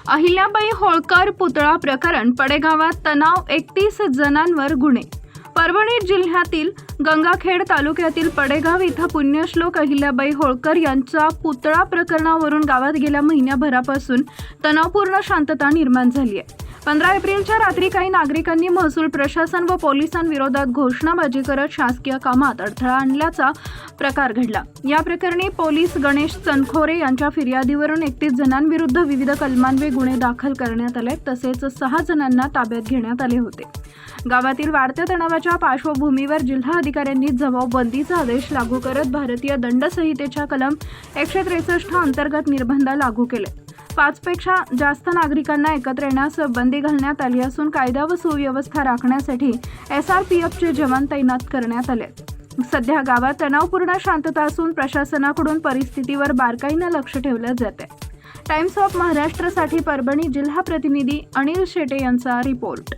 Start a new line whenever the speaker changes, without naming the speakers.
अहिल्याबाई होळकर पुतळा प्रकरण पडेगावात तणाव, 31 जणांवर गुन्हे। परभणी जिल्ह्यातील गंगाखेड तालुक्यातील पडेगाव इथं पुण्यश्लोक अहिल्याबाई होळकर यांच्या पुतळा प्रकरणावरून गावात गेल्या महिन्याभरापासून तणावपूर्ण शांतता निर्माण झाली आहे। 15 एप्रिलच्या रात्री काही नागरिकांनी महसूल प्रशासन व पोलिसांविरोधात घोषणाबाजी करत शासकीय कामात अडथळा आणल्याचा प्रकार घडला। या प्रकरणी पोलीस गणेश चनखोरे यांच्या फिर्यादीवरून 31 जणांविरुद्ध विविध कलमान्वये गुन्हे दाखल करण्यात आले, तसेच 6 जणांना ताब्यात घेण्यात आले होते। गावातील वाढत्या तणावाच्या पार्श्वभूमीवर जिल्हा अधिकाऱ्यांनी जमावबंदीचा आदेश लागू करत भारतीय दंड संहितेच्या कलम 163 अंतर्गत निर्बंध लागू केले। 5 पेक्षा जास्त नागरिकांना एकत्र येण्यास बंदी घालण्यात आली असून कायदा व सुव्यवस्था राखण्यासाठी SRPFचे जवान तैनात करण्यात आले। सध्या गावात तणावपूर्ण शांतता असून प्रशासनाकडून परिस्थितीवर बारकाईने लक्ष ठेवले जाते। टाइम्स ऑफ महाराष्ट्रसाठी परभणी जिल्हा प्रतिनिधी अनिल शेटे यांचा रिपोर्ट।